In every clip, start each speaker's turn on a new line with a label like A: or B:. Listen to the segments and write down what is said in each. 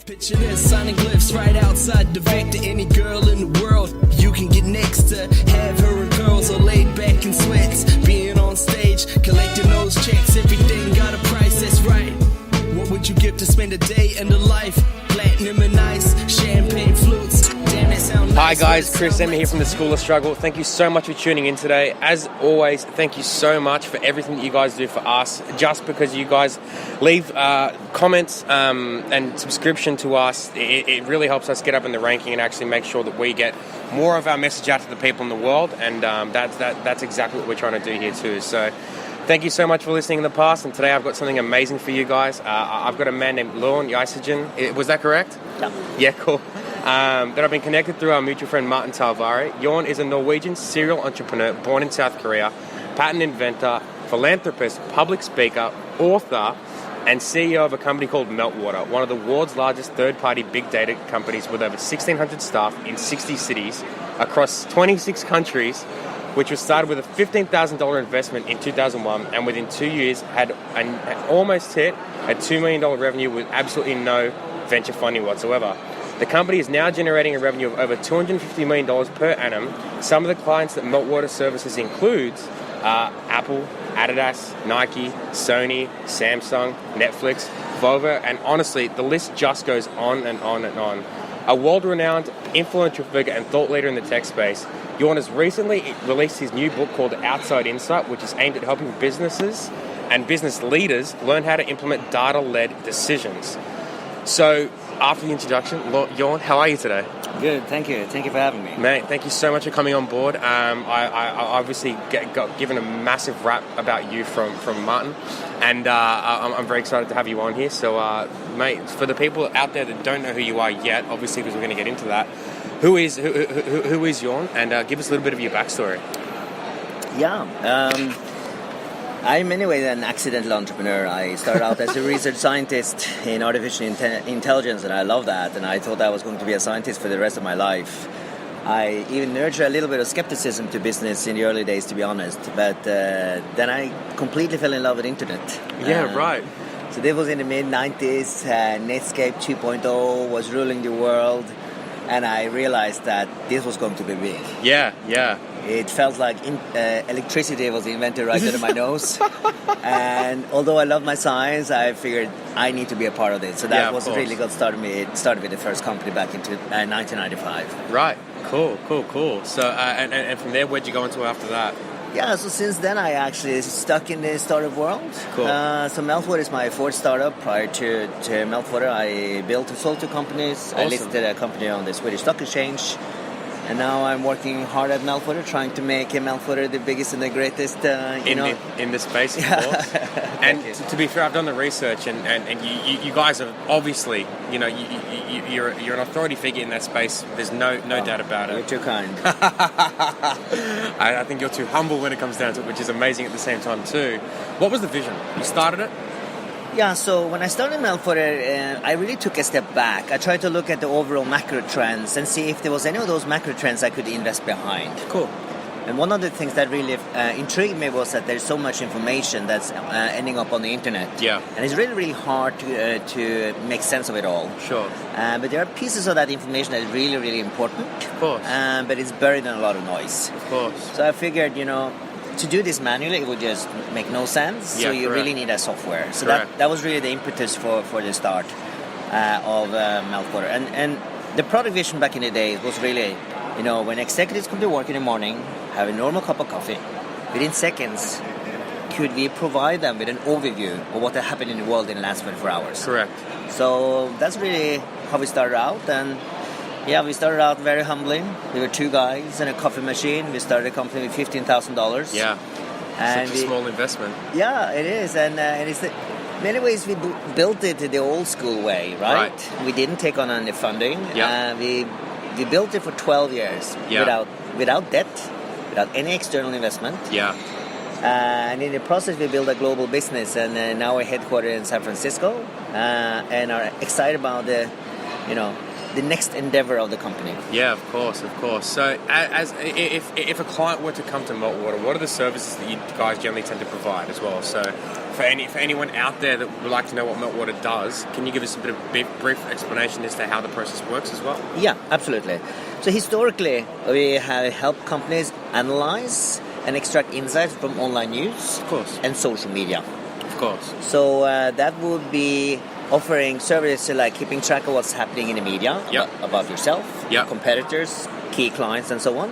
A: Picture this, signing glyphs right outside the vector. Any girl in the world you can get next to. Have her in curls or laid back in sweats. Being on stage, collecting those checks. Everything got a price, that's right. What would you give to spend a day in the life? Platinum and ice, champagne flutes. Damn, that sound nice.
B: Hi guys, Chris Emmer here from the School of Struggle. Thank you so much for tuning in today. As always, thank you so much for everything that you guys do for us. Just because you guys leave comments and subscription to us, it really helps us get up in the ranking and actually make sure that we get more of our message out to the people in the world. And that's exactly what we're trying to do here too. So thank you so much for listening in the past, and today I've got something amazing for you guys. I've got a man named Jorn Lyseggen. Was that correct?
C: Yeah.
B: Yeah, cool. That I've been connected through our mutual friend Martin Talvari. Jorn is a Norwegian serial entrepreneur born in South Korea, patent inventor, philanthropist, public speaker, author, and CEO of a company called Meltwater, one of the world's largest third-party big data companies with over 1,600 staff in 60 cities across 26 countries, which was started with a $15,000 investment in 2001, and within 2 years had almost hit a $2 million revenue with absolutely no venture funding whatsoever. The company is now generating a revenue of over $250 million per annum. Some of the clients that Meltwater services includes Apple, Adidas, Nike, Sony, Samsung, Netflix, Volvo, and honestly, the list just goes on and on and on. A world-renowned influential figure and thought leader in the tech space, Jorn has recently released his new book called Outside Insight, which is aimed at helping businesses and business leaders learn how to implement data-led decisions. So, after the introduction, Jorn, how are you today?
C: Good, thank you. Thank you for having me.
B: Mate, thank you so much for coming on board. I obviously got given a massive rap about you from Martin, and I'm very excited to have you on here. So, mate, for the people out there that don't know who you are yet, obviously because we're going to get into that, who is Jorn, and give us a little bit of your backstory.
C: Yeah, I'm anyway an accidental entrepreneur. I started out as a research scientist in artificial intelligence, and I love that, and I thought I was going to be a scientist for the rest of my life. I even nurtured a little bit of skepticism to business in the early days, to be honest, but then I completely fell in love with internet.
B: Yeah, right.
C: So this was in the mid-90s, Netscape 2.0 was ruling the world, and I realized that this was going to be big.
B: Yeah.
C: It felt like electricity was invented right under my nose. And although I love my science, I figured I need to be a part of it. So that was really what started me. It started with the first company back in 1995.
B: Right. Cool. So, and from there, where'd you go into after that?
C: Yeah, so since then I actually stuck in the startup world.
B: Cool.
C: So Meltwater is my fourth startup. Prior to Meltwater, I built and sold two companies. Awesome. I listed a company on the Swedish Stock Exchange. And now I'm working hard at Meltwater, trying to make Meltwater the biggest and the greatest,
B: in the space, of course. And to be fair, I've done the research, and you guys are obviously, you're an authority figure in that space. There's no doubt about it.
C: You're too kind.
B: I think you're too humble when it comes down to it, which is amazing at the same time too. What was the vision? You started it?
C: Yeah, so when I started Meltwater, I really took a step back. I tried to look at the overall macro trends and see if there was any of those macro trends I could invest behind.
B: Cool.
C: And one of the things that really intrigued me was that there's so much information that's ending up on the internet.
B: Yeah.
C: And it's really, really hard to make sense of it all.
B: Sure.
C: But there are pieces of that information that is really, really important.
B: Of course.
C: But it's buried in a lot of noise.
B: Of course.
C: So I figured, to do this manually, it would just make no sense.
B: Yeah,
C: so you
B: correct.
C: really need a software. So
B: Correct.
C: that was really the impetus for the start of Meltwater. And the product vision back in the day was really, when executives come to work in the morning, have a normal cup of coffee, within seconds, could we provide them with an overview of what had happened in the world in the last 24 hours?
B: Correct.
C: So that's really how we started out. And yeah, we started out very humbly. We were two guys and a coffee machine. We started a company with $15,000.
B: Yeah,
C: and
B: such a small investment.
C: Yeah, it is. And it's in many ways we built it the old school way, right? We didn't take on any funding.
B: Yeah.
C: We built it for 12 years without debt, without any external investment.
B: Yeah.
C: And in the process, we built a global business, and now we're headquartered in San Francisco, and are excited about the the next endeavor of the company.
B: Yeah, of course. So, if a client were to come to Meltwater, what are the services that you guys generally tend to provide as well? So, for anyone out there that would like to know what Meltwater does, can you give us a bit of brief explanation as to how the process works as well?
C: Yeah, absolutely. So historically, we have helped companies analyze and extract insights from online news,
B: Of course.
C: and social media.
B: Of course.
C: So that would be offering services like keeping track of what's happening in the media
B: Yep.
C: about yourself,
B: Yep.
C: competitors, key clients, and so on.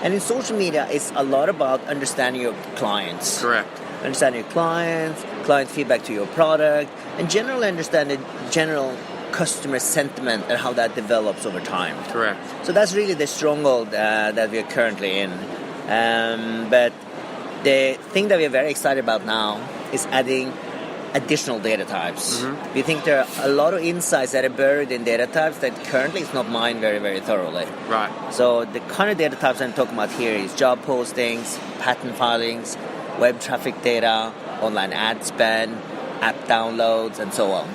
C: And in social media, it's a lot about understanding your clients.
B: Correct.
C: Understanding your clients, client feedback to your product, and generally understand the general customer sentiment and how that develops over time.
B: Correct.
C: So that's really the stronghold that we're currently in. But the thing that we're very excited about now is adding additional data types. We think there are a lot of insights that are buried in data types that currently is not mined very, very thoroughly.
B: Right.
C: So the kind of data types I'm talking about here is job postings, patent filings, web traffic data, online ad spend, app downloads, and so on.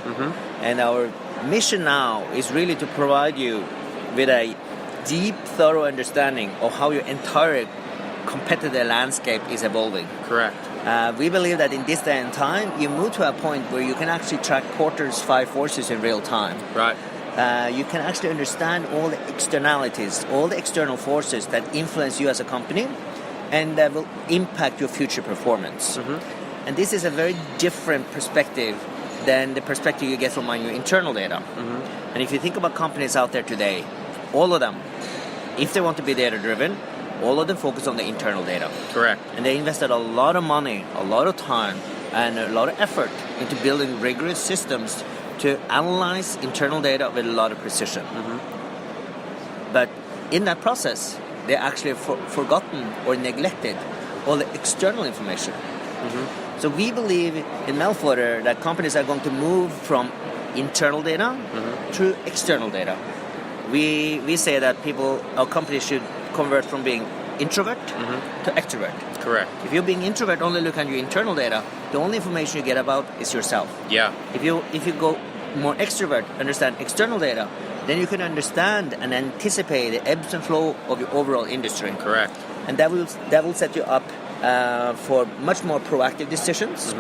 C: And our mission now is really to provide you with a deep, thorough understanding of how your entire competitive landscape is evolving.
B: Correct.
C: We believe that in this day and time, you move to a point where you can actually track quarters, 5 forces in real time.
B: Right.
C: You can actually understand all the externalities, all the external forces that influence you as a company and that will impact your future performance. And this is a very different perspective than the perspective you get from your internal data. And if you think about companies out there today, all of them, if they want to be data-driven, all of them focus on the internal data.
B: Correct.
C: And they invested a lot of money, a lot of time, and a lot of effort into building rigorous systems to analyze internal data with a lot of precision. But in that process, they actually forgotten or neglected all the external information. So we believe in Meltwater that companies are going to move from internal data to external data. We say that our companies should convert from being introvert to extrovert.
B: Correct.
C: If you're being introvert, only look at your internal data, the only information you get about is yourself.
B: Yeah.
C: If you go more extrovert, understand external data, then you can understand and anticipate the ebbs and flow of your overall industry.
B: Correct.
C: And that will set you up for much more proactive decisions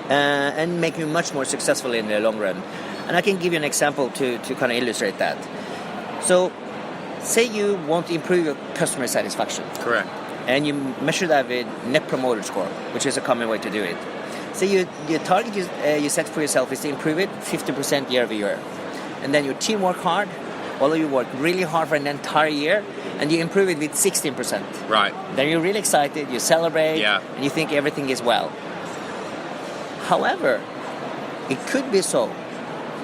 C: and make you much more successful in the long run. And I can give you an example to kind of illustrate that. So, say you want to improve your customer satisfaction.
B: Correct.
C: And you measure that with Net Promoter Score, which is a common way to do it. So your target you set for yourself is to improve it 50% year over year. And then your team work hard, all of you work really hard for an entire year, and you improve it with 16%.
B: Right.
C: Then you're really excited, you celebrate, and you think everything is well. However, it could be so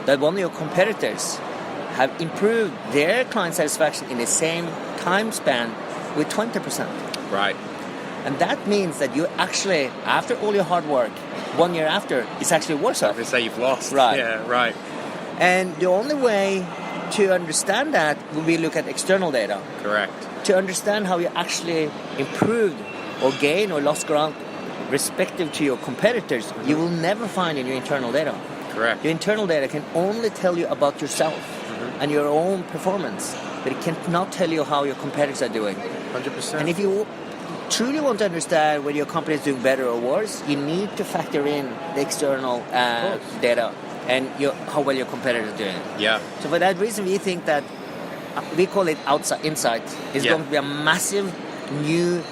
C: that one of your competitors have improved their client satisfaction in the same time span with 20%.
B: Right.
C: And that means that you actually, after all your hard work, 1 year after, it's actually worse off.
B: They say you've lost.
C: Right.
B: Yeah, right.
C: And the only way to understand that will be look at external data.
B: Correct.
C: To understand how you actually improved or gained or lost ground respective to your competitors, you will never find in your internal data.
B: Correct.
C: Your internal data can only tell you about yourself and your own performance, but it cannot tell you how your competitors are doing.
B: 100%.
C: And if you truly want to understand whether your company is doing better or worse, you need to factor in the external data and how well your competitors are doing.
B: Yeah.
C: So for that reason, we think that we call it outside insight. It's going to be a massive new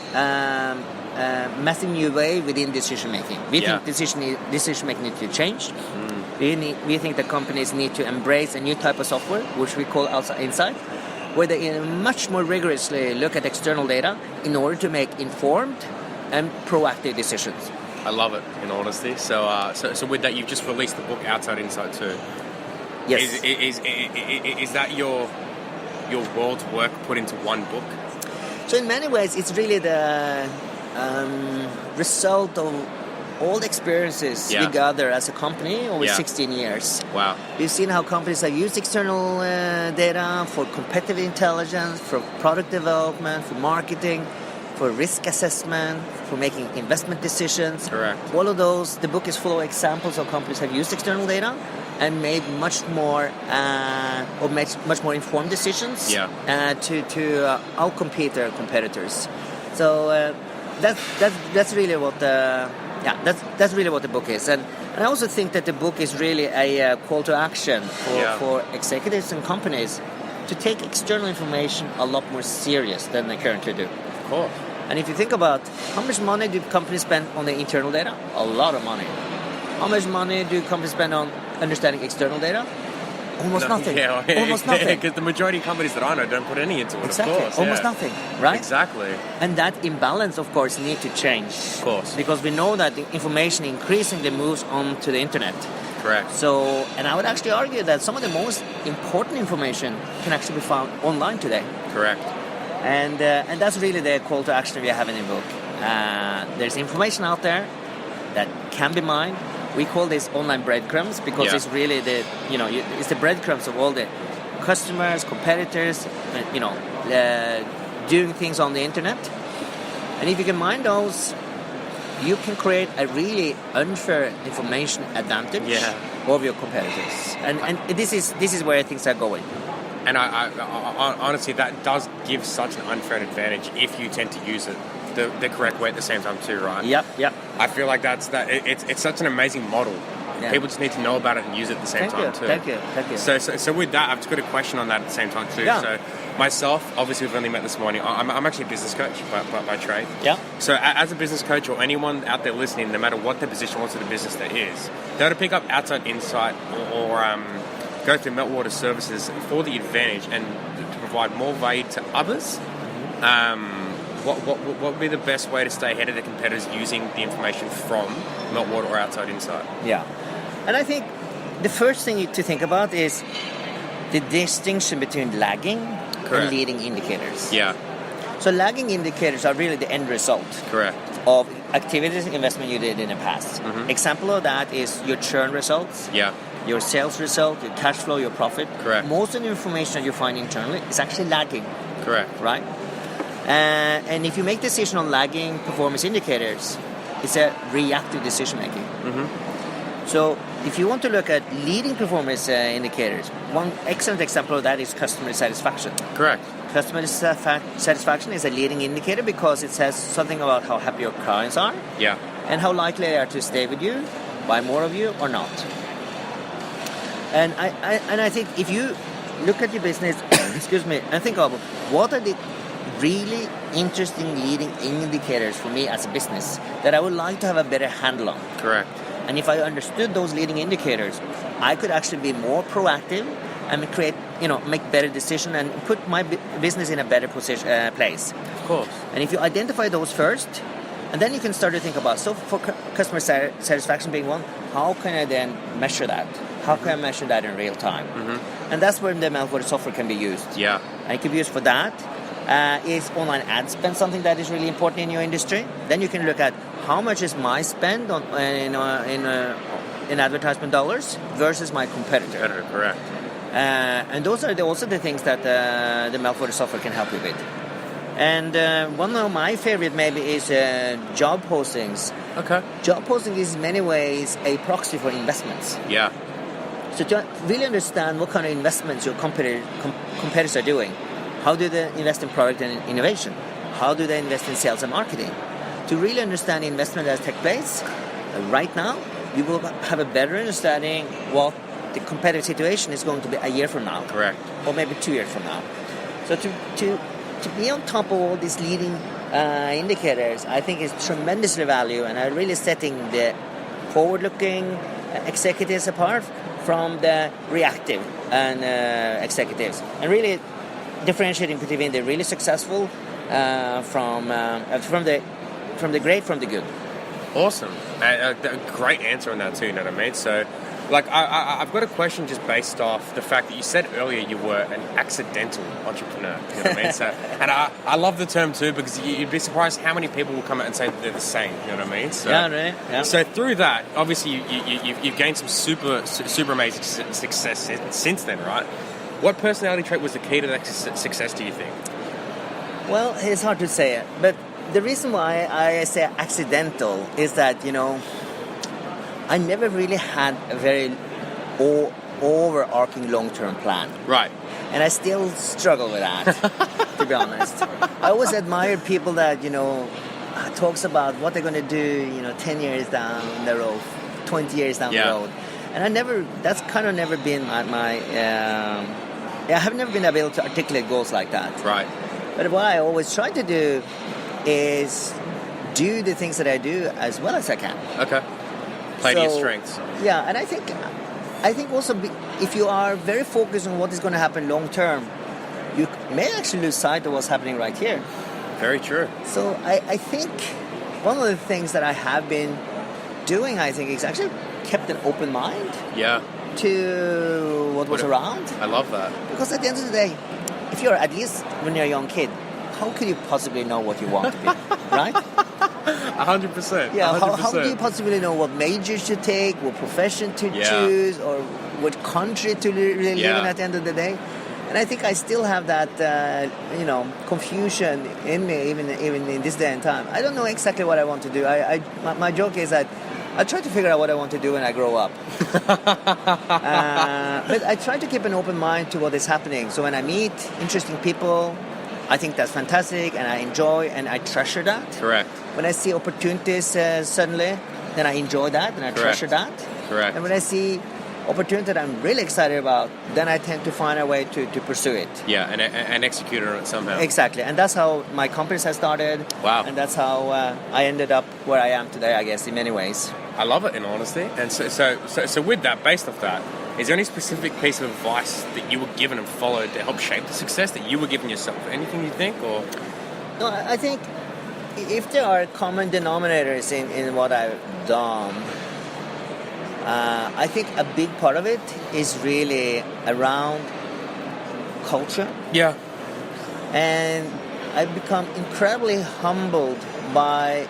C: way within decision making. We think decision making needs to change. We think that companies need to embrace a new type of software, which we call outside insight, where they much more rigorously look at external data in order to make informed and proactive decisions.
B: I love it, in honesty. So with that, you've just released the book Outside Insight too.
C: Yes.
B: Is that your world's work put into one book?
C: So in many ways, it's really the result of all the experiences we gather as a company over 16 years.
B: Wow.
C: We've seen how companies have used external data for competitive intelligence, for product development, for marketing, for risk assessment, for making investment decisions.
B: Correct.
C: All of those, the book is full of examples of companies have used external data and made much more much more informed decisions to outcompete their competitors. So that's really what that's really what the book is. And I also think that the book is really a call to action for executives and companies to take external information a lot more serious than they currently do.
B: Of course.
C: And if you think about how much money do companies spend on the internal data? A lot of money. How much money do companies spend on understanding external data? Almost nothing. Almost nothing.
B: Because the majority of companies that I know don't put any into it,
C: exactly.
B: of course.
C: Almost nothing, right?
B: Exactly.
C: And that imbalance, of course, needs to change.
B: Of course.
C: Because we know that the information increasingly moves onto the internet.
B: Correct.
C: So, and I would actually argue that some of the most important information can actually be found online today.
B: Correct.
C: And that's really the call to action we have in the book. There's information out there that can be mined. We call this online breadcrumbs because it's really it's the breadcrumbs of all the customers, competitors, doing things on the internet. And if you can mine those, you can create a really unfair information advantage over your competitors. And this is where things are going.
B: And I honestly, that does give such an unfair advantage if you tend to use it the correct way at the same time too, right?
C: Yep.
B: I feel like it's such an amazing model. Yeah. People just need to know about it and use it at the same time too.
C: Thank you.
B: So with that, I've just got a question on that at the same time too.
C: Yeah.
B: So myself, obviously we've only met this morning. I'm actually a business coach by trade.
C: Yeah.
B: So as a business coach or anyone out there listening, no matter what their position, what sort of business there is, they're to pick up outside insight or go through Meltwater services for the advantage and to provide more value to others. What would be the best way to stay ahead of the competitors using the information from Meltwater or outside insight?
C: Yeah. And I think the first thing to think about is the distinction between lagging and leading indicators.
B: Yeah.
C: So lagging indicators are really the end result of activities and investment you did in the past. Mm-hmm. Example of that is your churn results, your sales result, your cash flow, your profit.
B: Correct.
C: Most of the information that you find internally is actually lagging.
B: Correct.
C: Right? And if you make decision on lagging performance indicators, it's a reactive decision making. Mm-hmm. So if you want to look at leading performance indicators, one excellent example of that is customer satisfaction.
B: Correct.
C: Customer satisfaction is a leading indicator because it says something about how happy your clients are and how likely they are to stay with you, buy more of you or not. And I think if you look at your business, and think of what are the really interesting leading indicators for me as a business that I would like to have a better handle on.
B: Correct.
C: And if I understood those leading indicators, I could actually be more proactive and create, make better decisions and put my business in a better position, place.
B: Of course.
C: And if you identify those first, and then you can start to think about, so for customer satisfaction being one, how can I then measure that? How can I measure that in real time? Mm-hmm. And that's where the Meltwater software can be used.
B: Yeah.
C: And it can be used for that. Is online ad spend something that is really important in your industry? Then you can look at how much is my spend on in advertisement dollars versus my competitor.
B: Correct.
C: And those are also the things that the Meltwater software can help you with. And one of my favorite maybe is job postings.
B: Okay.
C: Job posting is in many ways a proxy for investments.
B: Yeah.
C: So to really understand what kind of investments your competitors are doing, how do they invest in product and innovation? How do they invest in sales and marketing? To really understand the investment that takes place, right now, you will have a better understanding what the competitive situation is going to be a year from now.
B: Correct.
C: Or maybe 2 years from now. So to be on top of all these leading indicators, I think is tremendously value and are really setting the forward-looking executives apart from the reactive executives. And really differentiating between the really successful from the great from the good.
B: Awesome. A great answer on that too, you know what I mean? So, I've got a question just based off the fact that you said earlier you were an accidental entrepreneur, you know what I mean? So, and I love the term too because you'd be surprised how many people will come out and say that they're the same, you know what I mean? So,
C: right. Yeah.
B: So through that, obviously you've gained some super amazing success since then, right? What personality trait was the key to that success, do you think?
C: Well, it's hard to say, but the reason why I say accidental is that, I never really had a very overarching long-term plan.
B: Right.
C: And I still struggle with that, to be honest. I always admire people that, talks about what they're going to do, 10 years down the road, 20 years down the road. And that's kind of never been my I have never been able to articulate goals like that.
B: Right.
C: But what I always try to do is do the things that I do as well as I can.
B: Okay. Play to your strengths.
C: Yeah, and I think also if you are very focused on what is going to happen long term, you may actually lose sight of what's happening right here.
B: Very true.
C: So I think one of the things that I have been doing, I think, is actually kept an open mind.
B: Yeah.
C: To what was around.
B: I love that.
C: Because at the end of the day, if you're at least when you're a young kid, how could you possibly know what you want to be, right?
B: 100%.
C: Yeah.
B: 100%.
C: How do you possibly know what major to take, what profession to choose, or what country to really live in at the end of the day? And I think I still have that, confusion in me, even in this day and time. I don't know exactly what I want to do. My joke is that I try to figure out what I want to do when I grow up. But I try to keep an open mind to what is happening. So when I meet interesting people, I think that's fantastic, and I enjoy and I treasure that.
B: Correct.
C: When I see opportunities suddenly, then I enjoy that and I treasure that.
B: Correct.
C: And when I see opportunity that I'm really excited about, then I tend to find a way to pursue it.
B: Yeah, and execute on it somehow.
C: Exactly, and that's how my companies have started.
B: Wow.
C: And that's how I ended up where I am today, I guess, in many ways.
B: I love it, in honesty. And so with that, based off that, is there any specific piece of advice that you were given and followed to help shape the success that you were giving yourself? Anything you think, or?
C: No, I think if there are common denominators in what I've done, I think a big part of it is really around culture.
B: Yeah.
C: And I've become incredibly humbled by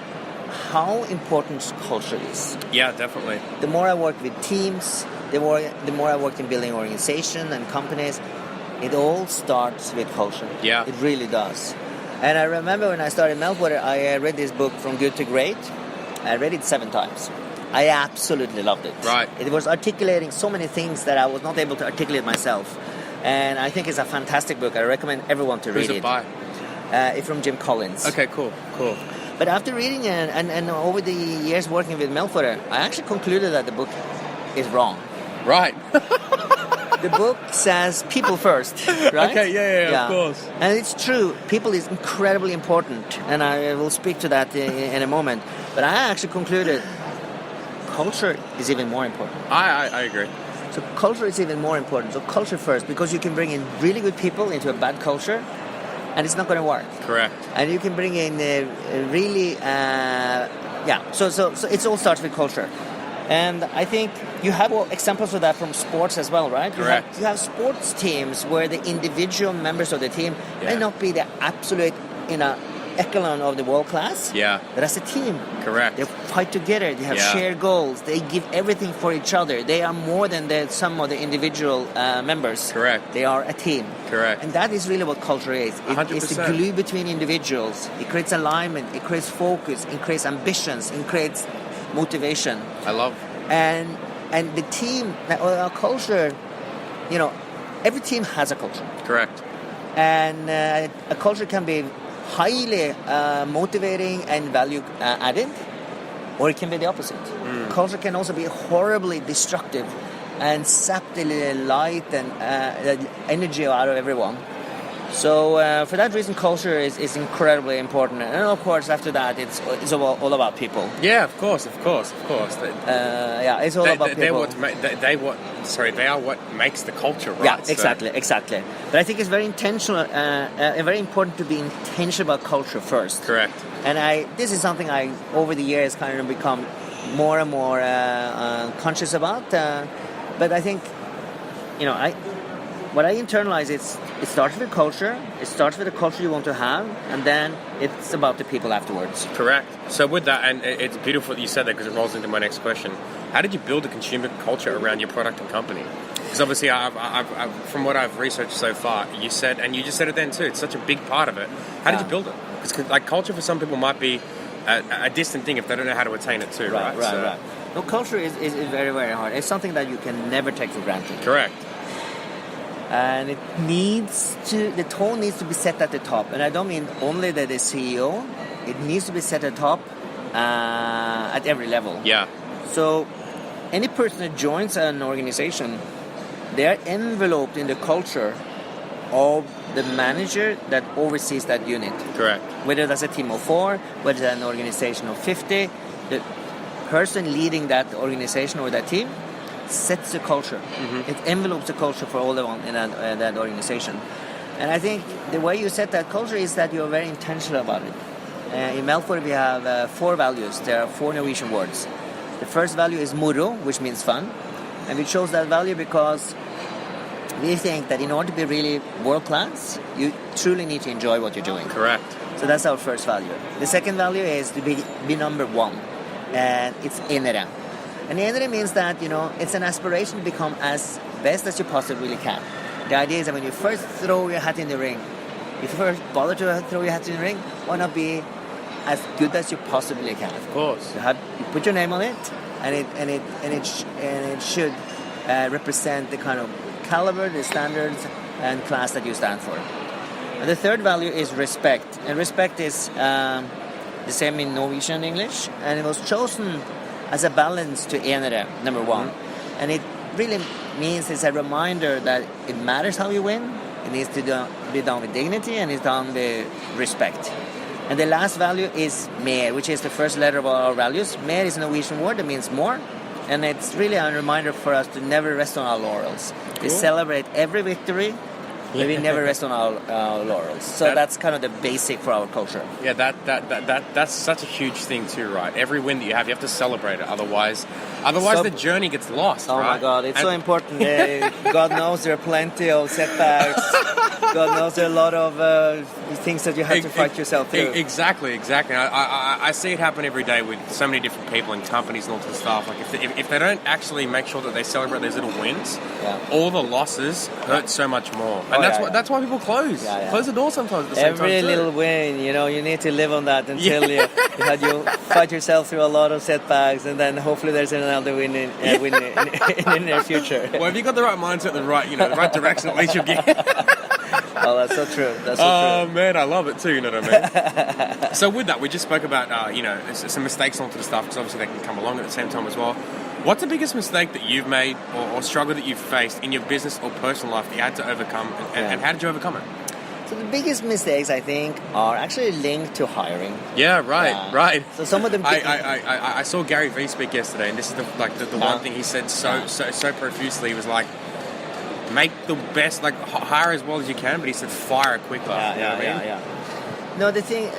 C: how important culture is.
B: Yeah, definitely.
C: The more I work with teams, the more I work in building organizations and companies, it all starts with culture.
B: Yeah.
C: It really does. And I remember when I started Meltwater, I read this book, From Good to Great. I read it 7 times. I absolutely loved it.
B: Right.
C: It was articulating so many things that I was not able to articulate myself. And I think it's a fantastic book. I recommend everyone to read it.
B: Who's it by?
C: It's from Jim Collins.
B: Okay, cool.
C: But after reading it and over the years working with Meltwater, I actually concluded that the book is wrong.
B: Right.
C: The book says people first, right?
B: Okay, yeah, of course.
C: And it's true. People is incredibly important, and I will speak to that in a moment. But I actually concluded culture is even more important.
B: I agree.
C: So culture is even more important. So culture first, because you can bring in really good people into a bad culture, and it's not going to work.
B: Correct.
C: And you can bring in really, So it all starts with culture. And I think you have examples of that from sports as well, right?
B: Correct.
C: You have sports teams where the individual members of the team may not be the absolute, echelon of the world class.
B: Yeah.
C: But as a team,
B: Correct.
C: they fight together. They have shared goals. They give everything for each other. They are more than the sum of the individual members.
B: Correct.
C: They are a team.
B: Correct.
C: And that is really what culture is.
B: 100%.
C: It's the glue between individuals. It creates alignment. It creates focus. It creates ambitions. It creates motivation.
B: I love.
C: And the team, our culture, every team has a culture.
B: Correct.
C: And a culture can be highly motivating and value added, or it can be the opposite. Culture can also be horribly destructive and sap the light and energy out of everyone. So for that reason, culture is incredibly important. And of course, after that, it's all about people.
B: Yeah, of course.
C: It's all about people.
B: They are what makes the culture, right?
C: Yeah, exactly. But I think it's very intentional and very important to be intentional about culture first.
B: Correct.
C: And this is something I, over the years, kind of become more and more conscious about. But I think, what I internalize is it starts with culture. It starts with the culture you want to have, and then it's about the people afterwards.
B: Correct. So with that, and it's beautiful that you said that because it rolls into my next question. How did you build a consumer culture around your product and company? Because obviously, I've, from what I've researched so far, you said, and you just said it then too, it's such a big part of it. How did you build it? Because culture for some people might be a distant thing if they don't know how to attain it too, right?
C: Right. No, culture is very, very hard. It's something that you can never take for granted.
B: Correct.
C: And the tone needs to be set at the top. And I don't mean only that the CEO, it needs to be set at the top at every level.
B: Yeah.
C: So any person that joins an organization, they are enveloped in the culture of the manager that oversees that unit.
B: Correct.
C: Whether that's a team of 4, whether it's an organization of 50, the person leading that organization or that team sets the culture. Mm-hmm. It envelopes the culture for all the one in that organization. And I think the way you set that culture is that you're very intentional about it. In Melfort we have 4 values. There are 4 Norwegian words. The first value is moro, which means fun. And we chose that value because we think that in order to be really world-class, you truly need to enjoy what you're doing.
B: Correct.
C: So that's our first value. The second value is to be number 1. And it's enere. And enere means that, it's an aspiration to become as best as you possibly can. The idea is that when you first throw your hat in the ring, if you first bother to throw your hat in the ring, why not be as good as you possibly can?
B: Of course.
C: You put your name on it, and it should represent the kind of caliber, the standards, and class that you stand for. And the third value is respect. And respect is the same in Norwegian and English, and it was chosen as a balance to enere, number 1. Mm-hmm. And it really means it's a reminder that it matters how you win. It needs to be done with dignity, and it's done with respect. And the last value is mer, which is the first letter of our values. Mer is a Norwegian word that means more, and it's really a reminder for us to never rest on our laurels. Cool. We celebrate every victory, but we never rest on our laurels. So that's kind of the basic for our culture.
B: Yeah, that's such a huge thing too, right? Every win that you have to celebrate it. Otherwise the journey gets lost.
C: Oh
B: right?
C: My God, it's so important. God knows there are plenty of setbacks. God knows there are a lot of things that you have to fight yourself through.
B: Exactly. I see it happen every day with so many different people and companies and all sorts of stuff. Like if they don't actually make sure that they celebrate those little wins, all the losses hurt so much more. And that's why people close. Close the door sometimes at the same time.
C: Every little win, you need to live on that until you fight yourself through a lot of setbacks, and then hopefully there's another win in the near future.
B: Well, if you got the right mindset, the right direction, at least you'll get.
C: Oh, that's so true.
B: Oh, man, I love it too, you know what I mean? So with that, we just spoke about, some mistakes onto the stuff, because obviously they can come along at the same time as well. What's the biggest mistake that you've made or struggle that you've faced in your business or personal life that you had to overcome, and how did you overcome it?
C: So the biggest mistakes, I think, are actually linked to hiring.
B: Yeah, right.
C: So some of them...
B: I saw Gary Vee speak yesterday, and this is the one thing he said so profusely. He was like, make the best, hire as well as you can, but he said fire quicker.
C: Yeah. No, the thing,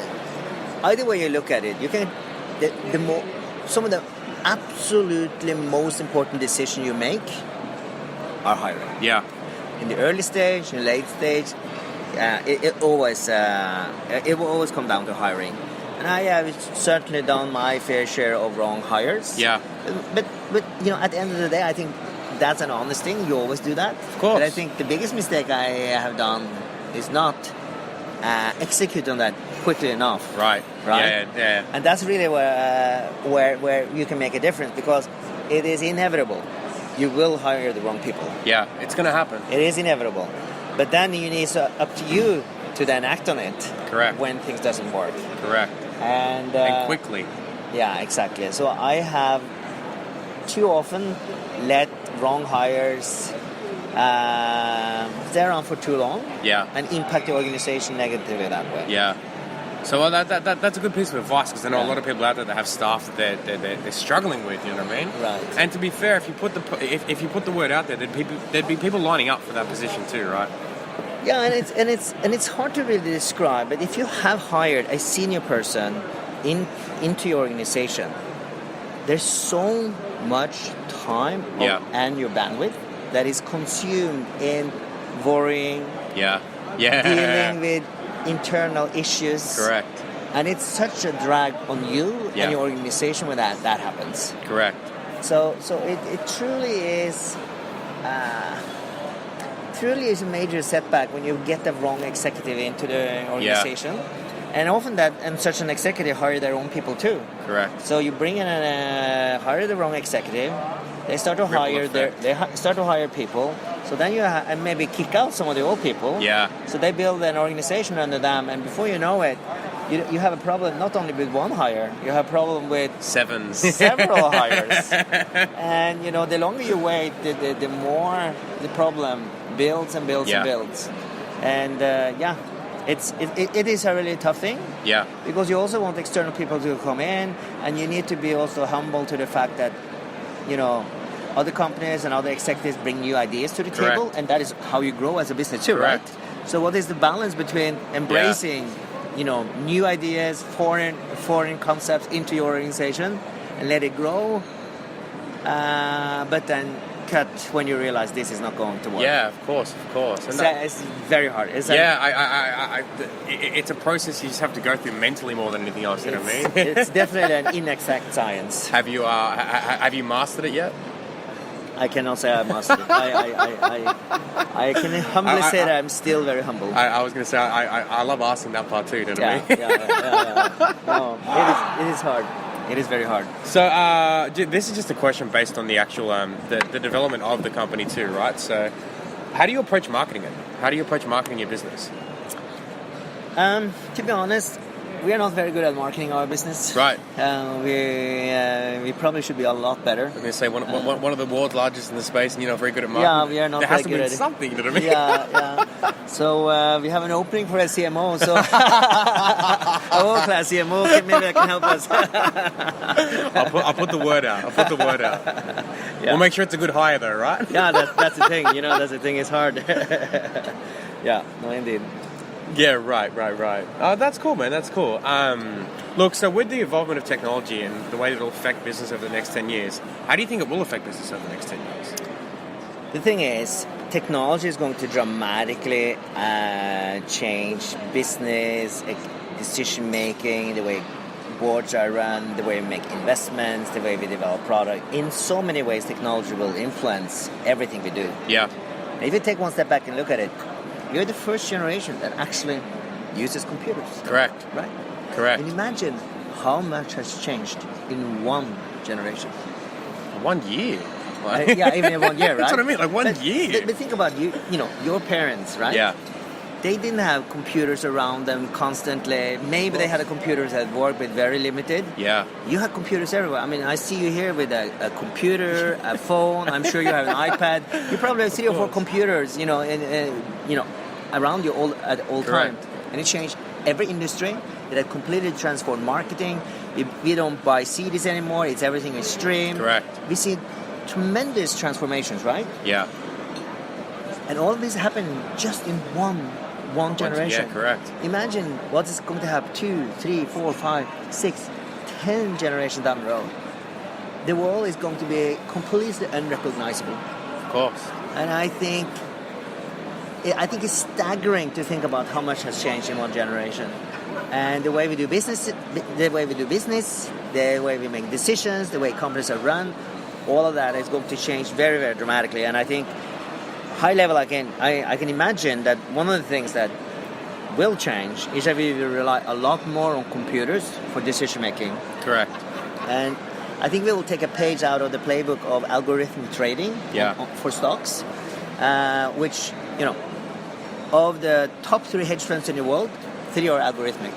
C: either way you look at it, you can, some of the absolutely most important decisions you make are hiring.
B: Yeah.
C: In the early stage, in the late stage, it will always come down to hiring. And I have certainly done my fair share of wrong hires.
B: Yeah.
C: But at the end of the day, I think that's an honest thing. You always do that.
B: Of course.
C: But I think the biggest mistake I have done is not execute on that quickly enough.
B: Right. Yeah.
C: And that's really where you can make a difference, because it is inevitable. You will hire the wrong people.
B: Yeah, it's going to happen.
C: It is inevitable. But then it's up to you to then act on it.
B: Correct.
C: When things doesn't work.
B: Correct.
C: And
B: quickly.
C: Yeah, exactly. So I have too often let wrong hires stay around for too long.
B: Yeah.
C: And impact the organization negatively that way.
B: Yeah. So that's a good piece of advice, because I know a lot of people out there that have staff that they're struggling with. You know what I mean?
C: Right.
B: And to be fair, if you put the word out there, there'd be people lining up for that position too, right?
C: Yeah, and it's hard to really describe. But if you have hired a senior person into your organization, there's so much time and your bandwidth that is consumed in worrying, dealing with internal issues.
B: Correct.
C: And it's such a drag on you and your organization when that happens.
B: Correct.
C: So it truly is a major setback when you get the wrong executive into the organization. And often that, and such an executive hire their own people too.
B: Correct.
C: So you bring in hire the wrong executive, they start to start to hire people. So then you and maybe kick out some of the old people.
B: Yeah.
C: So they build an organization under them, and before you know it, you have a problem not only with one hire, you have a problem with several hires. And the longer you wait, the more the problem builds and builds and builds. And it is a really tough thing.
B: Yeah.
C: Because you also want external people to come in, and you need to be also humble to the fact that, other companies and other executives bring new ideas to the table, and that is how you grow as a business too, right? So what is the balance between embracing, new ideas, foreign concepts into your organization and let it grow, but then cut when you realize this is not going to work?
B: Yeah, of course. And
C: it's very hard. It's
B: it's a process you just have to go through mentally more than anything else. You know what I mean?
C: It's definitely an inexact science.
B: Have you mastered it yet?
C: I cannot say I mastered it. I can humbly say that I'm still very humble.
B: I was going to say I love asking that part too. Don't I?
C: Yeah. No, it is hard. It is very hard.
B: So this is just a question based on the actual the development of the company too, right? So how do you approach marketing it? How do you approach marketing your business?
C: To be honest, we are not very good at marketing our business.
B: Right.
C: We probably should be a lot better.
B: I'm going to say one of the world's largest in the space, and you're not very good at marketing.
C: Yeah, we are not very good at it.
B: There has to be something, you know what I mean?
C: Yeah. So we have an opening for a CMO. So a world-class CMO, maybe that can help us.
B: I'll put the word out. Yeah. We'll make sure it's a good hire, though, right?
C: Yeah, that's the thing. That's the thing. It's hard. Yeah. No, indeed.
B: Yeah, right. Oh, that's cool, man. That's cool. Look, so with the evolvement of technology and the way that it'll affect business over the next 10 years, how do you think it will affect business over the next 10 years?
C: The thing is, technology is going to dramatically change business, decision-making, the way boards are run, the way we make investments, the way we develop product. In so many ways, technology will influence everything we do.
B: Yeah.
C: And if you take one step back and look at it, you're the first generation that actually uses computers.
B: Correct.
C: Right?
B: Correct.
C: And imagine how much has changed in one generation.
B: 1 year?
C: Yeah, even in 1 year, right?
B: That's what I mean, like 1 year.
C: But think about your parents, right?
B: Yeah.
C: They didn't have computers around them constantly. Maybe they had computers at work, but very limited.
B: Yeah.
C: You had computers everywhere. I mean, I see you here with a computer, a phone. I'm sure you have an iPad. You probably have 3 or 4 computers, around you at all times. And it changed every industry. It had completely transformed marketing. We don't buy CDs anymore. Everything is streamed.
B: Correct.
C: We see tremendous transformations, right?
B: Yeah.
C: And all of this happened just in one generation.
B: Yeah, correct.
C: Imagine what is going to happen 2, 3, 4, 5, 6, 10 generations down the road. The world is going to be completely unrecognizable.
B: Of course.
C: And I think it's staggering to think about how much has changed in one generation. And the way we do business, the way we make decisions, the way companies are run, all of that is going to change very, very dramatically. And I think high level, I can imagine that one of the things that will change is that we will rely a lot more on computers for decision making.
B: Correct.
C: And I think we will take a page out of the playbook of algorithmic trading for stocks, which, of the top 3 hedge funds in the world, 3 are algorithmic.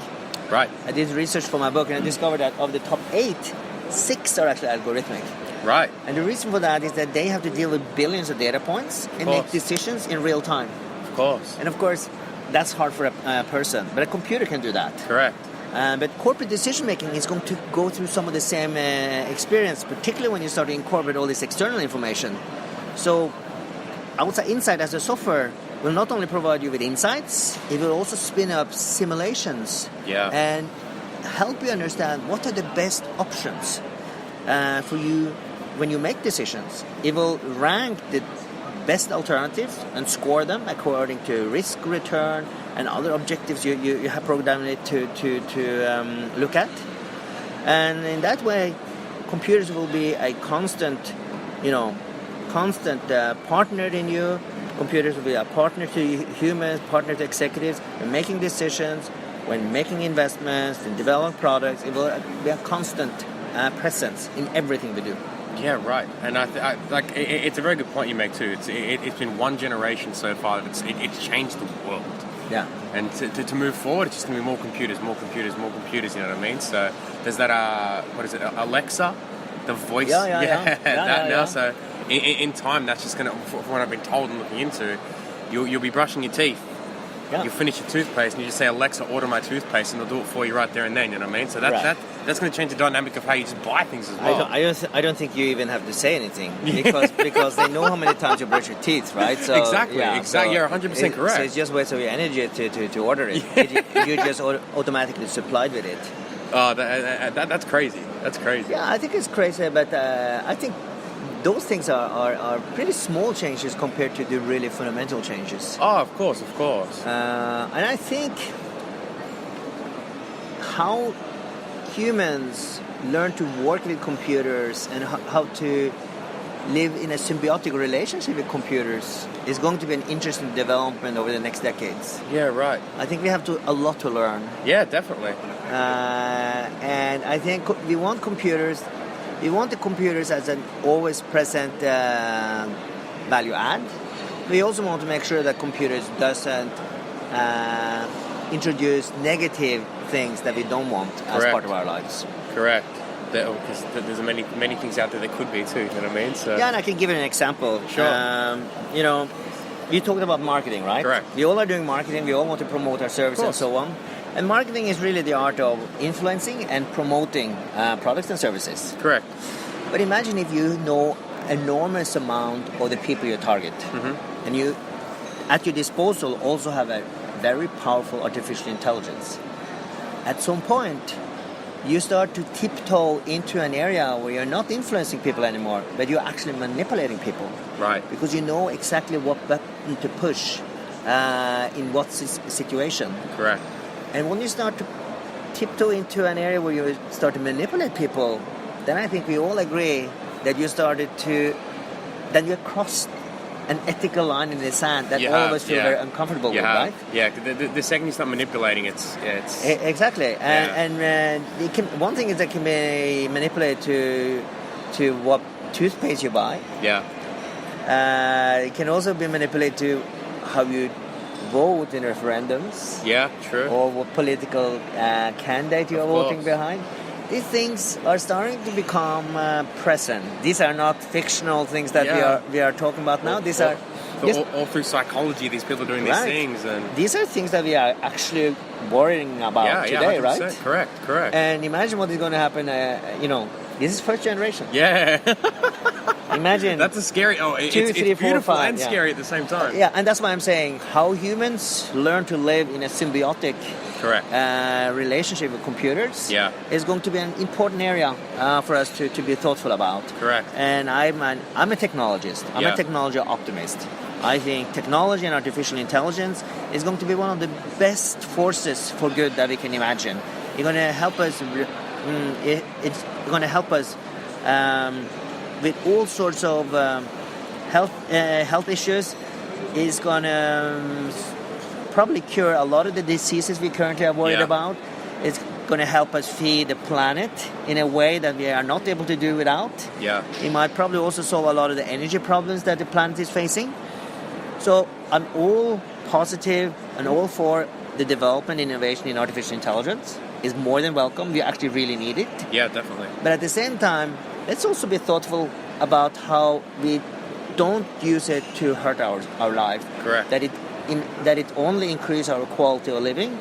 B: Right.
C: I did research for my book and I discovered that of the top 8, 6 are actually algorithmic.
B: Right.
C: And the reason for that is that they have to deal with billions of data points and make decisions in real time.
B: Of course.
C: And of course, that's hard for a person, but a computer can do that.
B: Correct.
C: But corporate decision making is going to go through some of the same experience, particularly when you start to incorporate all this external information. So I would say Insight as a software will not only provide you with insights, it will also spin up simulations and help you understand what are the best options for you when you make decisions. It will rank the best alternatives and score them according to risk, return, and other objectives you have programmed it to look at. And in that way, computers will be a constant partner in you. Computers will be a partner to humans, partner to executives, in making decisions, when making investments, in developing products, it will be a constant presence in everything we do.
B: Yeah, right. And it's a very good point you make too. It's been one generation so far that it's changed the world.
C: Yeah.
B: And to move forward, it's just going to be more computers, you know what I mean? So there's that, what is it, Alexa? The voice?
C: Yeah.
B: So in time, that's just going to, from what I've been told and looking into, you'll be brushing your teeth. Yeah. You'll finish your toothpaste and you just say, Alexa, order my toothpaste, and they'll do it for you right there and then, you know what I mean? So that's going to change the dynamic of how you just buy things as well.
C: I don't think you even have to say anything because they know how many times you brush your teeth, right? So,
B: exactly. You're 100% correct.
C: So it's just waste of your energy to order it. You just automatically supplied with it.
B: Oh, that's crazy. That's crazy.
C: Yeah, I think it's crazy, but I think those things are pretty small changes compared to the really fundamental changes.
B: Oh, of course.
C: And I think how humans learn to work with computers and how to live in a symbiotic relationship with computers is going to be an interesting development over the next decades.
B: Yeah, right.
C: I think we have a lot to learn.
B: Yeah, definitely.
C: And I think we want the computers as an always present value add. We also want to make sure that computers doesn't introduce negative things that we don't want as part of our lives.
B: Correct. Because there's many things out there that could be too, you know what I mean? So.
C: Yeah, and I can give you an example.
B: Sure.
C: You talked about marketing, right?
B: Correct.
C: We all are doing marketing. We all want to promote our service and so on. And marketing is really the art of influencing and promoting products and services.
B: Correct.
C: But imagine if you know enormous amount of the people you target, and you, at your disposal, also have a very powerful artificial intelligence. At some point, you start to tiptoe into an area where you're not influencing people anymore, but you're actually manipulating people.
B: Right.
C: Because you know exactly what button to push in what situation.
B: Correct.
C: And when you start to tiptoe into an area where you start to manipulate people, then I think we all agree that you crossed an ethical line in the sand that all of us feel very uncomfortable with, right?
B: Yeah, the second you start manipulating, it's
C: exactly. And one thing is that can be manipulated to what toothpaste you buy.
B: Yeah.
C: It can also be manipulated to how you vote in referendums.
B: Yeah, true.
C: Or what political candidate you are voting behind. These things are starting to become present. These are not fictional things that we are talking about now. These are
B: all through psychology. These people are doing these things, and
C: these are things that we are actually worrying about today, right?
B: Correct.
C: And imagine what is going to happen. This is first generation.
B: Yeah.
C: Imagine
B: that's a scary. It's beautiful and scary at the same time.
C: Yeah, and that's why I'm saying how humans learn to live in a symbiotic. Relationship with computers is going to be an important area for us to be thoughtful about.
B: Correct.
C: And I'm a technologist. I'm a technology optimist. I think technology and artificial intelligence is going to be one of the best forces for good that we can imagine. It's going to help us. It's going to help us with all sorts of health issues. It's going to probably cure a lot of the diseases we currently are worried about. It's going to help us feed the planet in a way that we are not able to do without.
B: Yeah.
C: It might probably also solve a lot of the energy problems that the planet is facing. So I'm all positive and all for the development and innovation in artificial intelligence. Is more than welcome. We actually really need it.
B: Yeah, definitely.
C: But at the same time, let's also be thoughtful about how we don't use it to hurt our life.
B: Correct.
C: That it only increase our quality of living,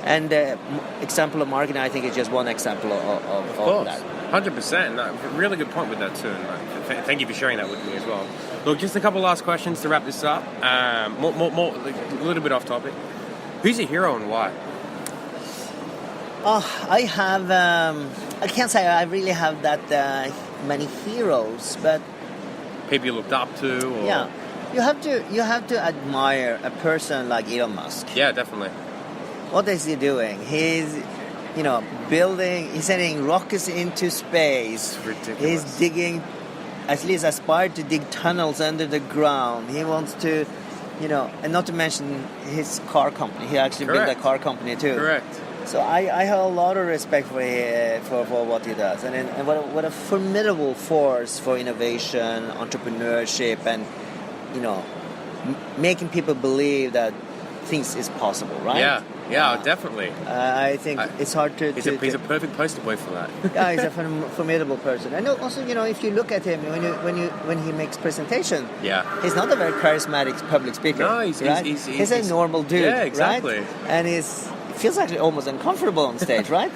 C: and the example of marketing, I think, is just one example of that.
B: 100%. Really good point with that too. And thank you for sharing that with me as well. Look, just a couple last questions to wrap this up. A little bit off topic. Who's your hero and why?
C: I have. I can't say I really have that many heroes, but
B: people you looked up to. Or...
C: Yeah. You have to admire a person like Elon Musk.
B: Yeah, definitely.
C: What is he doing? He's sending rockets into space.
B: It's ridiculous.
C: He's digging, at least aspired to dig tunnels under the ground. He wants to and not to mention his car company. He actually built a
B: Correct.
C: car company too.
B: Correct.
C: So I have a lot of respect for what he does, and what a formidable force for innovation, entrepreneurship, and making people believe that things is possible, right?
B: Yeah, definitely.
C: I think it's hard to.
B: He's a perfect poster boy for that.
C: Yeah, he's a formidable person, and also if you look at him when he makes presentation, he's not a very charismatic public speaker.
B: No, he's
C: a normal dude,
B: yeah, exactly.
C: right? And feels actually almost uncomfortable on stage, right?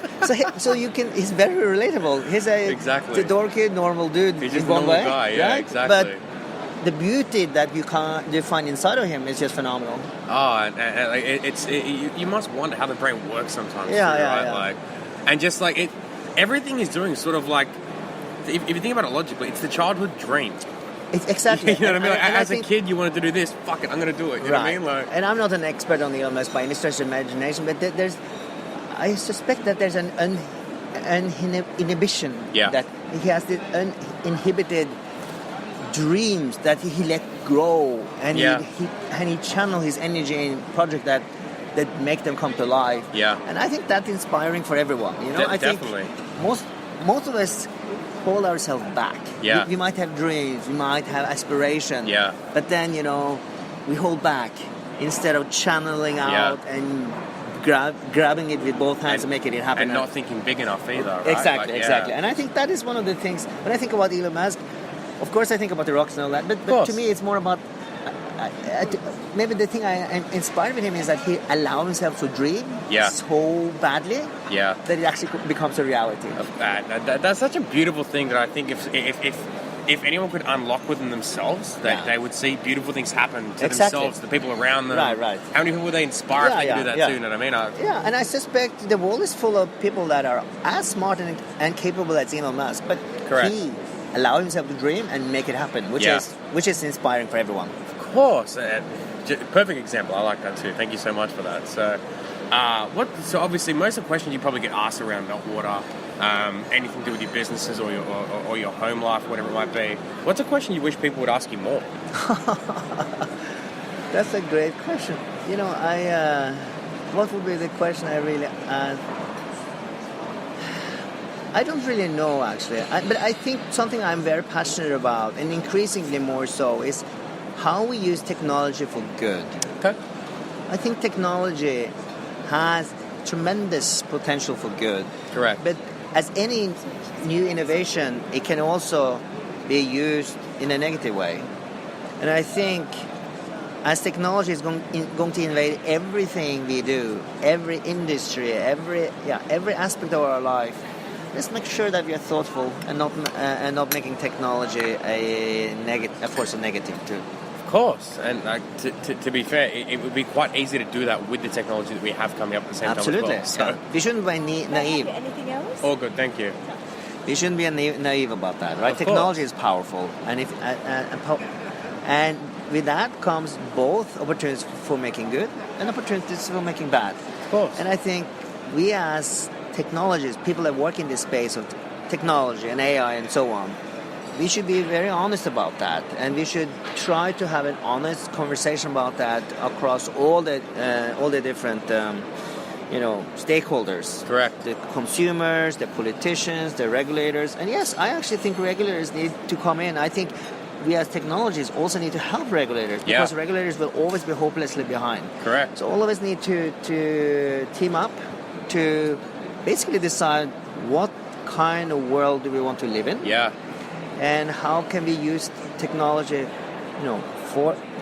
C: So he's very relatable. He's the dorky normal dude.
B: He's just
C: in
B: a
C: one
B: normal
C: way,
B: guy, yeah,
C: right?
B: exactly.
C: But the beauty that you find inside of him is just phenomenal.
B: Oh, and you must wonder how the brain works sometimes.
C: Yeah,
B: too,
C: yeah,
B: right?
C: yeah.
B: Like, and just like it, everything he's doing is sort of like, if you think about it logically, it's the childhood dream.
C: Exactly.
B: You know what I mean? Like, as a
C: think,
B: kid, you wanted to do this. Fuck it, I'm going to do it. You know what I mean? Like,
C: and I'm not an expert on Elon Musk by any stretch of imagination, but I suspect that there's an inhibition.
B: Yeah.
C: That he has this uninhibited dreams that he let grow, and he channel his energy in projects that make them come to life.
B: Yeah.
C: And I think that's inspiring for everyone. I think
B: definitely.
C: most of us hold ourselves back.
B: Yeah.
C: We might have dreams, we might have aspirations.
B: Yeah.
C: But then, we hold back instead of channeling out and grabbing it with both hands and making it happen.
B: And not thinking big enough either, right?
C: Exactly, exactly. And I think that is one of the things, when I think about Elon Musk, of course I think about the rocks and all that, but to me it's more about, maybe the thing I am inspired with him is that he allows himself to dream so badly that it actually becomes a reality.
B: That's such a beautiful thing that I think if anyone could unlock within themselves, that they would see beautiful things happen to themselves, the people around them.
C: Right.
B: How many people would they inspire if they could do that too? You know what I mean?
C: Yeah, and I suspect the world is full of people that are as smart and capable as Elon Musk, but he allows himself to dream and make it happen, which is inspiring for everyone.
B: Of course. Perfect example. I like that too. Thank you so much for that. So, so obviously most of the questions you probably get asked around meltwater, anything to do with your businesses or your home life, whatever it might be. What's a question you wish people would ask you more?
C: That's a great question. What would be the question I really ask? I don't really know, actually. But I think something I'm very passionate about, and increasingly more so, is how we use technology for good.
B: Okay.
C: I think technology has tremendous potential for good.
B: Correct.
C: But as any new innovation, it can also be used in a negative way. And I think as technology is going to invade everything we do, every industry, every aspect of our life, let's make sure that we are thoughtful and not making technology a force of negative too.
B: Of course, and to be fair, it would be quite easy to do that with the technology that we have coming up at the same time as well. So.
C: We shouldn't be naive.
D: Anything else?
B: All good, thank you.
C: We shouldn't be naive about that, right?
B: Of
C: Technology
B: course.
C: is powerful, and with that comes both opportunities for making good and opportunities for making bad.
B: Of course.
C: And I think we as technologists, people that work in this space of technology and AI and so on, we should be very honest about that, and we should try to have an honest conversation about that across all the different stakeholders.
B: Correct.
C: The consumers, the politicians, the regulators, and yes, I actually think regulators need to come in. I think we as technologists also need to help regulators, because regulators will always be hopelessly behind.
B: Correct.
C: So all of us need to team up to basically decide what kind of world do we want to live in.
B: Yeah.
C: And how can we use technology,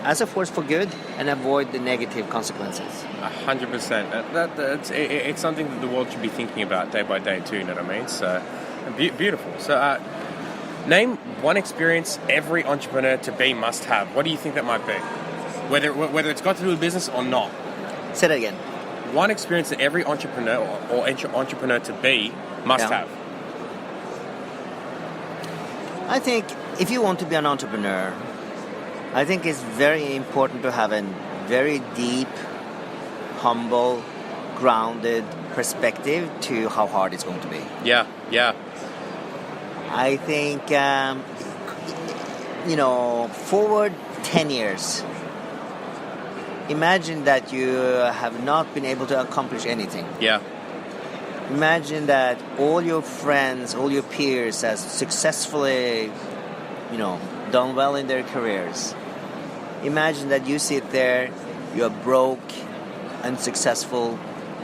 C: as a force for good and avoid the negative consequences?
B: 100%. It's something that the world should be thinking about day by day too. You know what I mean? So beautiful. So name one experience every entrepreneur to be must have. What do you think that might be? Whether it's got to do with business or not.
C: Say that again.
B: One experience that every entrepreneur or entrepreneur to be must have.
C: I think if you want to be an entrepreneur, I think it's very important to have a very deep, humble, grounded perspective to how hard it's going to be.
B: Yeah.
C: I think, forward 10 years, imagine that you have not been able to accomplish anything.
B: Yeah.
C: Imagine that all your friends, all your peers has successfully, done well in their careers. Imagine that you sit there, you are broke, unsuccessful,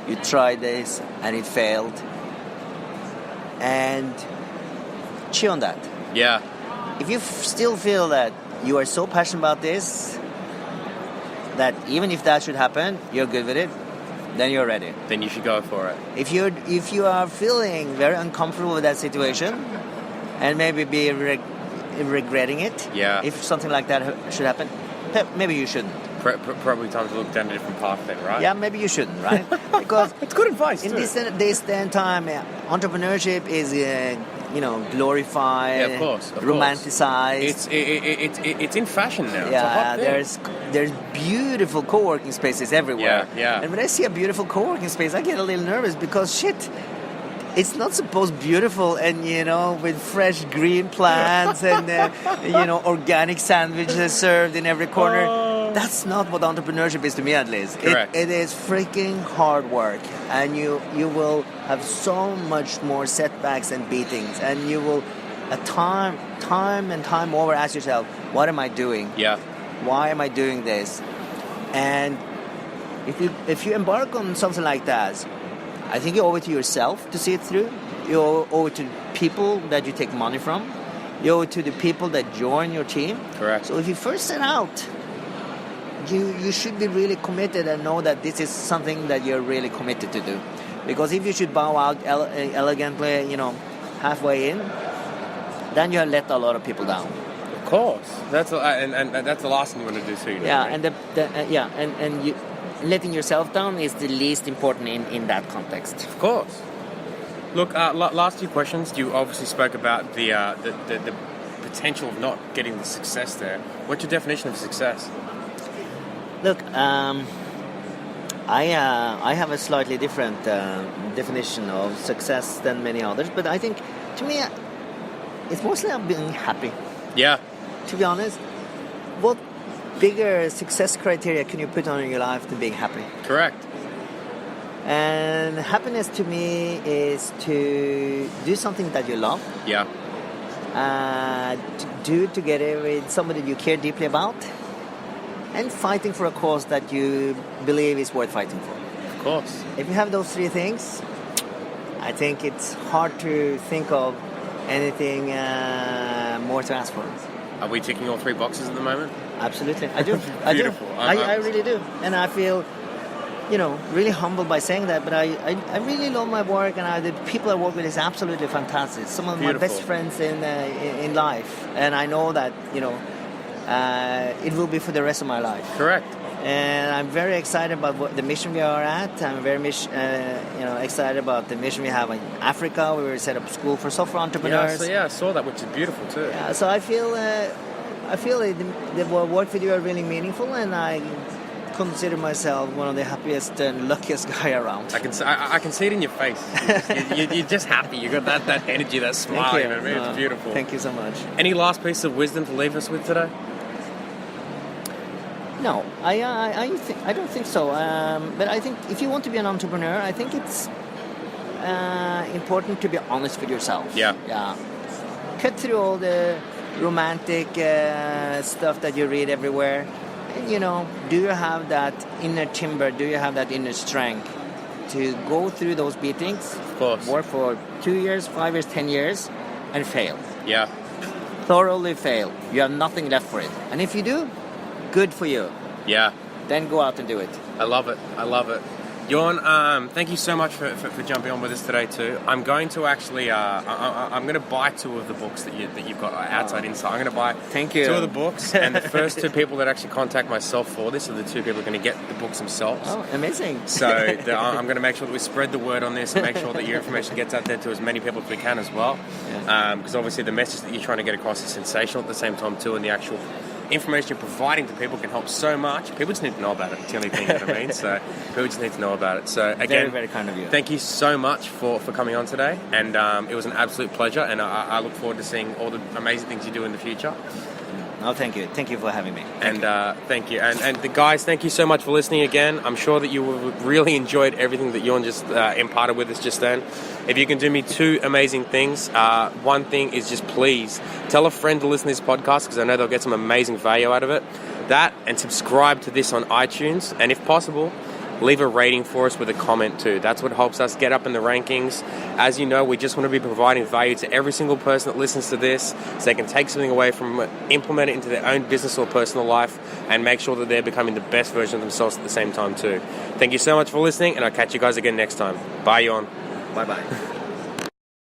C: you tried this and it failed. And chew on that.
B: Yeah.
C: If you still feel that you are so passionate about this, that even if that should happen, you're good with it, then you're ready.
B: Then you should go for it.
C: If you are feeling very uncomfortable with that situation, and maybe be regretting it,
B: Yeah.
C: if something like that should happen, maybe you shouldn't.
B: Probably time to look down a different path then, right?
C: Yeah, maybe you shouldn't, right? Because
B: it's good advice
C: in
B: too.
C: this day and time, entrepreneurship is glorified,
B: of course.
C: romanticized.
B: It's in fashion now. It's a
C: Yeah,
B: hot thing.
C: there's beautiful co-working spaces everywhere.
B: Yeah.
C: And when I see a beautiful co-working space, I get a little nervous because it's not supposed beautiful and with fresh green plants and organic sandwiches served in every corner. That's not what entrepreneurship is to me, at least.
B: Correct.
C: It is freaking hard work, and you will have so much more setbacks and beatings, and you will time and time over ask yourself, what am I doing?
B: Yeah.
C: Why am I doing this? And if you embark on something like that, I think you owe it to yourself to see it through. You owe it to people that you take money from. You owe it to the people that join your team.
B: Correct.
C: So if you first set out, you should be really committed and know that this is something that you're really committed to do. Because if you should bow out elegantly, halfway in, then you have let a lot of people down.
B: Of course. That's and that's the last thing you want to do too.
C: Yeah, and you letting yourself down is the least important in that context.
B: Of course. Look, last two questions. You obviously spoke about the potential of not getting the success there. What's your definition of success?
C: Look, I have a slightly different definition of success than many others, but I think, to me, it's mostly about being happy.
B: Yeah.
C: To be honest, what bigger success criteria can you put on in your life than being happy?
B: Correct.
C: And happiness to me is to do something that you love.
B: Yeah.
C: To do it together with somebody you care deeply about, and fighting for a cause that you believe is worth fighting for.
B: Of course.
C: If you have those three things, I think it's hard to think of anything more to ask for.
B: Are we ticking all three boxes at the moment?
C: Absolutely, I do.
B: Beautiful.
C: I really do, and I feel, really humbled by saying that. But I really love my work, and the people I work with is absolutely fantastic. Some of my best friends in life, and I know that it will be for the rest of my life.
B: Correct.
C: And I'm very excited about the mission we are at. I'm very excited about the mission we have in Africa. We will set up a school for software entrepreneurs.
B: Yeah, I saw that, which is beautiful too.
C: Yeah, so I feel the work we do are really meaningful, and I consider myself one of the happiest and luckiest guy around.
B: I can see it in your face. You're just happy. You got that energy, that smile.
C: Thank you.
B: You know what I mean? It's beautiful.
C: Thank you so much.
B: Any last piece of wisdom to leave us with today?
C: No, I don't think so. But I think if you want to be an entrepreneur, I think it's important to be honest with yourself.
B: Yeah.
C: Yeah. Cut through all the romantic stuff that you read everywhere. And, do you have that inner timber? Do you have that inner strength to go through those beatings?
B: Of course.
C: Work for 2 years, 5 years, 10 years, and fail.
B: Yeah.
C: Thoroughly fail. You have nothing left for it. And if you do, good for you.
B: Yeah.
C: Then go out and do it.
B: I love it. Jorn, thank you so much for jumping on with us today too. I'm going to actually, I'm going to buy 2 of the books that you've got outside inside. I'm going to buy
C: Thank you.
B: 2 of the books, and the first 2 people that actually contact myself for this are the 2 people who are going to get the books themselves.
C: Oh, amazing.
B: So I'm going to make sure that we spread the word on this and make sure that your information gets out there to as many people as we can as well. Because obviously the message that you're trying to get across is sensational at the same time too, and the actual information you're providing to people can help so much. People just need to know about it. It's the only thing that I mean. So people just need to know about it. So again,
C: very, very kind of you.
B: Thank you so much for coming on today, and it was an absolute pleasure. And I look forward to seeing all the amazing things you do in the future.
C: No, thank you. Thank you for having me.
B: And thank you. And the guys, thank you so much for listening again. I'm sure that you really enjoyed everything that Jorn just imparted with us just then. If you can do me two amazing things, one thing is just please tell a friend to listen to this podcast because I know they'll get some amazing value out of it. That, and subscribe to this on iTunes. And if possible, leave a rating for us with a comment too. That's what helps us get up in the rankings. As you know, we just want to be providing value to every single person that listens to this so they can take something away from it, implement it into their own business or personal life, and make sure that they're becoming the best version of themselves at the same time too. Thank you so much for listening, and I'll catch you guys again next time. Bye, Jorn.
C: Bye-bye.